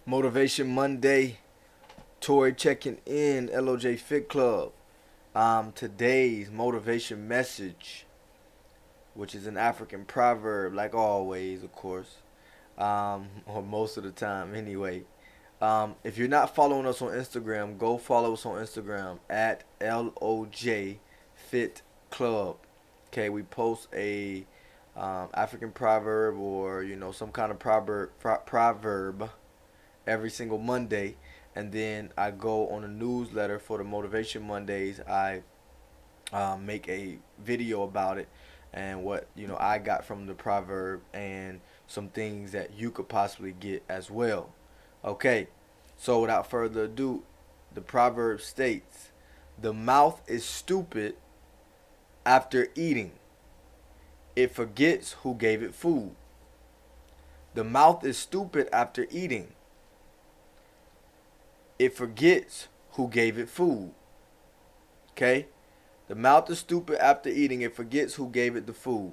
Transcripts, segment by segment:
Motivation Monday. Tori checking in. LOJ Fit Club. Today's motivation message, which is an African proverb, like always, of course, or most of the time, anyway. If you're not following us on Instagram, go follow us on Instagram at LOJ Fit Club. Okay, we post a African proverb or some kind of proverb every single Monday, and then I go on a newsletter for the Motivation Mondays. I make a video about it and what I got from the proverb and some things that you could possibly get as well. Okay, so without further ado, the proverb states, "The mouth is stupid after eating. It forgets who gave it food." The mouth is stupid after eating. It forgets who gave it food. Okay? The mouth is stupid after eating. It forgets who gave it the food.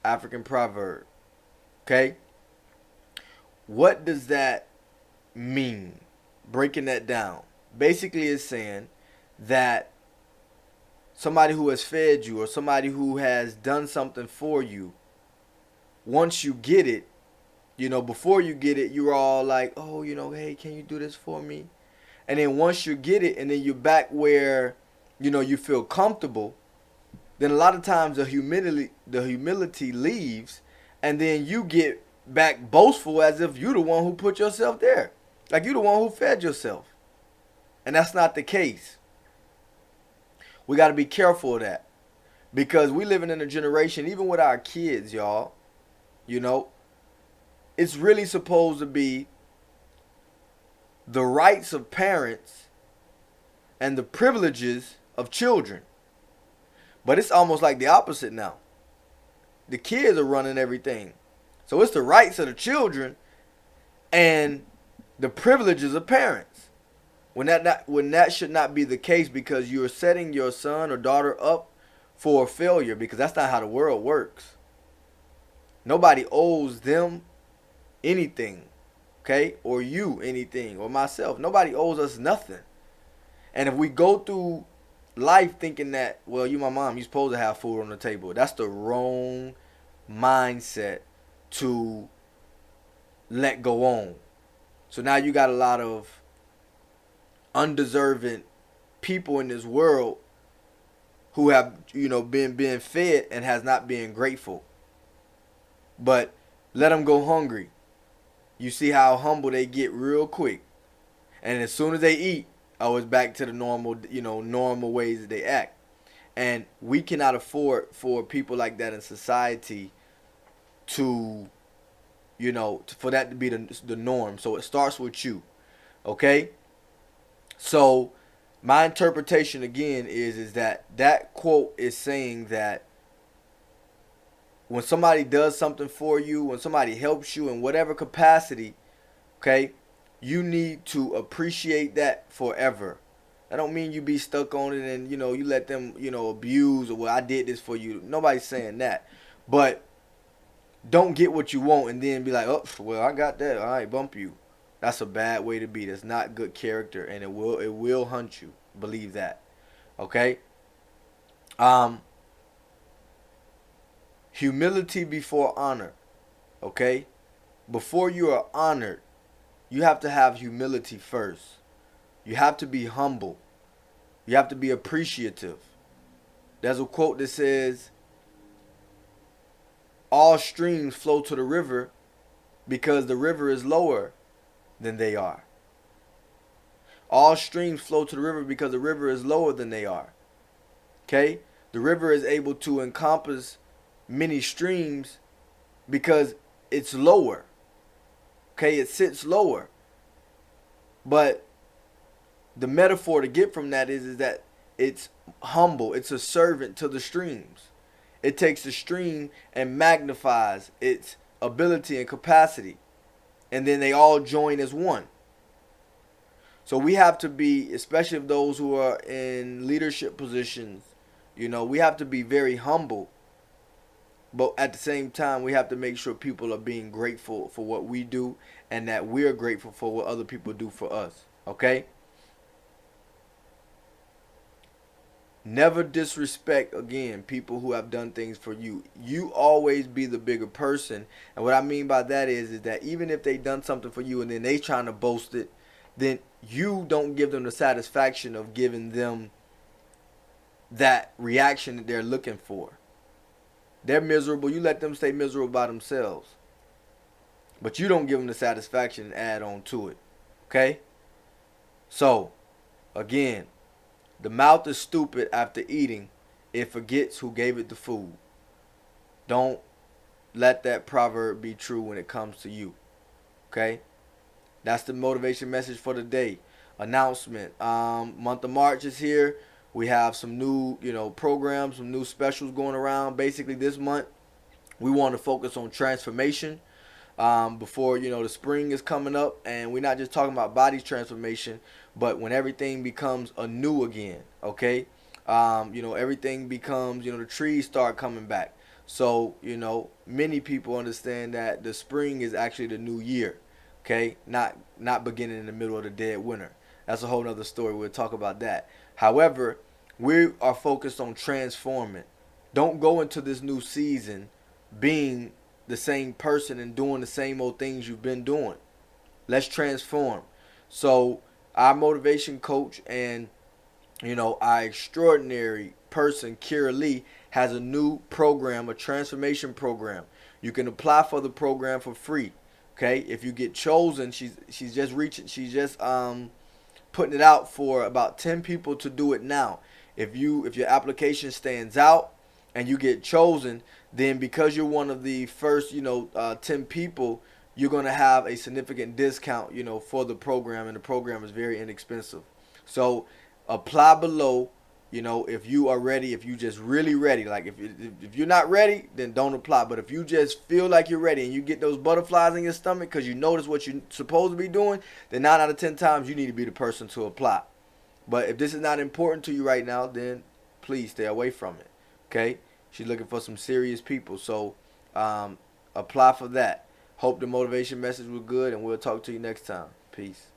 African proverb. Okay? What does that mean? Breaking that down. Basically, it's saying that somebody who has fed you or somebody who has done something for you, once you get it, before you get it, you're all like, oh, hey, can you do this for me? And then once you get it and then you're back where, you feel comfortable, then a lot of times the humility leaves, and then you get back boastful as if you're the one who put yourself there. Like you're the one who fed yourself. And that's not the case. We got to be careful of that. Because we living in a generation, even with our kids, y'all, it's really supposed to be the rights of parents and the privileges of children. But it's almost like the opposite now. The kids are running everything. So it's the rights of the children and the privileges of parents. When that should not be the case, because you're setting your son or daughter up for failure, because that's not how the world works. Nobody owes them anything. Okay, or you anything, or myself. Nobody owes us nothing. And if we go through life thinking that, well, you my mom, you're supposed to have food on the table, that's the wrong mindset to let go on. So now you got a lot of undeserving people in this world who have, been fed and has not been grateful. But let them go hungry. You see how humble they get real quick. And as soon as they eat, it's back to the normal ways that they act. And we cannot afford for people like that in society to, for that to be the norm. So it starts with you. Okay? So my interpretation again is that quote is saying that when somebody does something for you, when somebody helps you in whatever capacity, okay, you need to appreciate that forever. That don't mean you be stuck on it and, you let them, abuse or, well, I did this for you. Nobody's saying that. But don't get what you want and then be like, oh, well, I got that. All right, bump you. That's a bad way to be. That's not good character, and it will hunt you. Believe that. Okay? Humility before honor. Okay? Before you are honored, you have to have humility first. You have to be humble. You have to be appreciative. There's a quote that says, all streams flow to the river because the river is lower than they are. All streams flow to the river because the river is lower than they are. Okay? The river is able to encompass many streams because it's lower. Okay, it sits lower. But the metaphor to get from that is that it's humble. It's a servant to the streams. It takes the stream and magnifies its ability and capacity. And then they all join as one. So we have to be, especially of those who are in leadership positions, we have to be very humble But at the same time, we have to make sure people are being grateful for what we do and that we're grateful for what other people do for us. Okay? Never disrespect, again, people who have done things for you. You always be the bigger person. And what I mean by that is that even if they done something for you and then they trying to boast it, then you don't give them the satisfaction of giving them that reaction that they're looking for. They're miserable. You let them stay miserable by themselves. But you don't give them the satisfaction and add on to it. Okay? So, again, the mouth is stupid after eating. It forgets who gave it the food. Don't let that proverb be true when it comes to you. Okay? That's the motivation message for the day. Announcement. Month of March is here. We have some new, programs, some new specials going around. Basically, this month, we want to focus on transformation. Before the spring is coming up, and we're not just talking about body transformation, but when everything becomes anew again. Okay, everything becomes, the trees start coming back. So many people understand that the spring is actually the new year. Okay, not beginning in the middle of the dead winter. That's a whole nother story. We'll talk about that. However, we are focused on transforming. Don't go into this new season being the same person and doing the same old things you've been doing. Let's transform. So our motivation coach and our extraordinary person, Kira Lee, has a new program, a transformation program. You can apply for the program for free. Okay, if you get chosen, she's just putting it out for about 10 people to do it now. If your application stands out and you get chosen, then because you're one of the first 10 people, you're going to have a significant discount for the program, and the program is very inexpensive. So apply below. If you are ready, if you just really ready. Like if you're not ready, then don't apply. But if you just feel like you're ready and you get those butterflies in your stomach because you notice what you're supposed to be doing, then 9 out of 10 times you need to be the person to apply. But if this is not important to you right now, then please stay away from it. Okay? She's looking for some serious people. So apply for that. Hope the motivation message was good, and we'll talk to you next time. Peace.